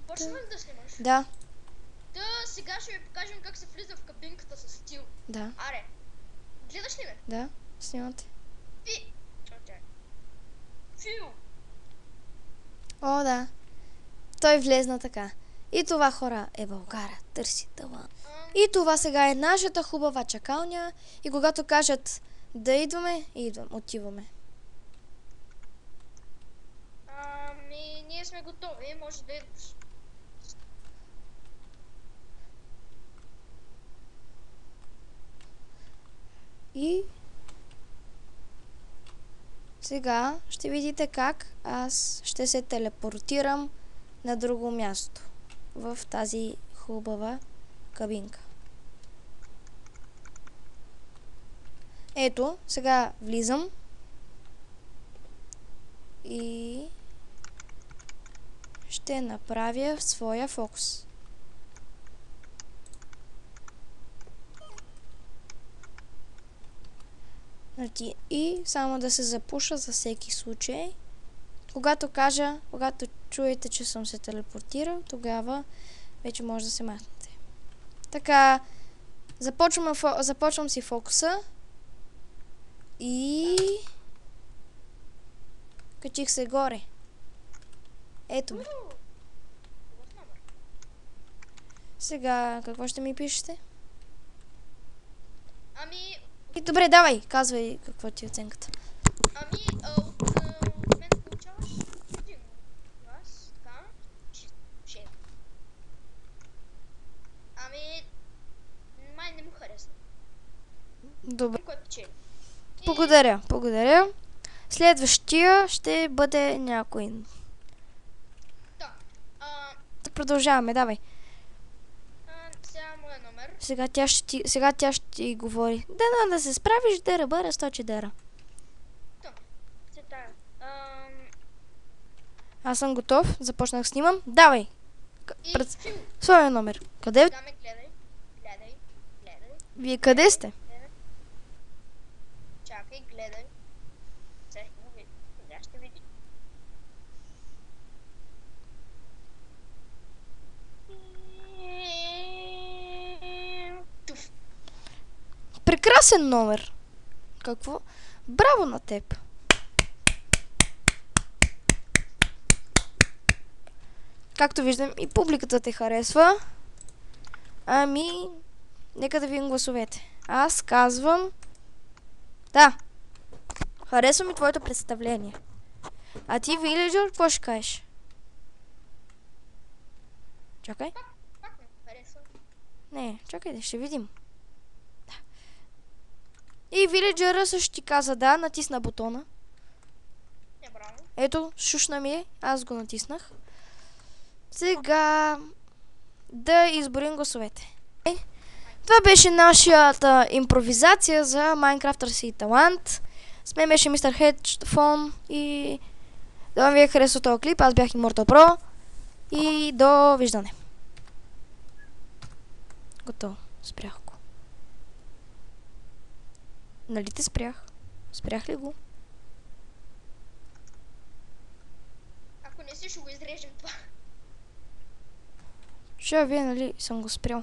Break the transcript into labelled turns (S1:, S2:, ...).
S1: Почваме ли да снимаш?
S2: Да,
S1: Да, сега ще ви покажем как се влиза в кабинката с стил.
S2: да,
S1: Аре, гледаш ли ме?
S2: да, снимате.
S1: Фил!
S2: О, да. Той влезна така. И това, хора, е България. Търси талант. И това сега е нашата хубава чакалня. И когато кажат да идваме, отиваме.
S1: Ние сме готови, може да идваш.
S2: И сега ще видите как аз ще се телепортирам на друго място. В тази хубава кабинка. Ето, сега влизам. И ще направя своя фокус. И само да се запуша за всеки случай. Когато чуете, че съм се телепортирал, тогава вече може да се махнете. Така, започвам си фокуса. И качих се горе. Ето ме. Сега, какво ще ми пишете? И добре, давай, казвай какво ти е оценката.
S1: От мен получаваш един глас, така, 6. Май не му харесва.
S2: Добре.
S1: Кой печели?
S2: Благодаря. Следващия ще бъде някой.
S1: Да.
S2: Продължаваме, давай.
S1: Сега моя номер.
S2: Сега тя ще ти говори. Да се справиш, дера, бъра, 100 дера. Аз съм готов, започнах снимам. Давай. Своя номер. Къде?
S1: Гледай.
S2: Вие къде сте?
S1: Чакай, гледай. Сега ще види.
S2: Прекрасен номер. Какво? Браво на теб. Както виждам, и публиката те харесва. Нека да видим гласовете. Аз казвам... Да. Харесва ми твоето представление. А ти, Виледжър, какво ще кажеш? Чакай.
S1: Пак ме харесва.
S2: Не, чакай, ще видим. Да. И Виледжъра също ти каза да, натисна бутона.
S1: Браво.
S2: Ето, шушна ми е, аз го натиснах. Сега да изборим гласовете. Това беше нашата импровизация за Minecraft Търси талант. С мен беше Мистер Headphone и да ви е харесал този клип. Аз бях Immortal Pro и до виждане. Готово. Спрях го. Нали те спрях? Спрях ли го?
S1: Ако не си, ще го изрежем това.
S2: Вие нали съм го спрял.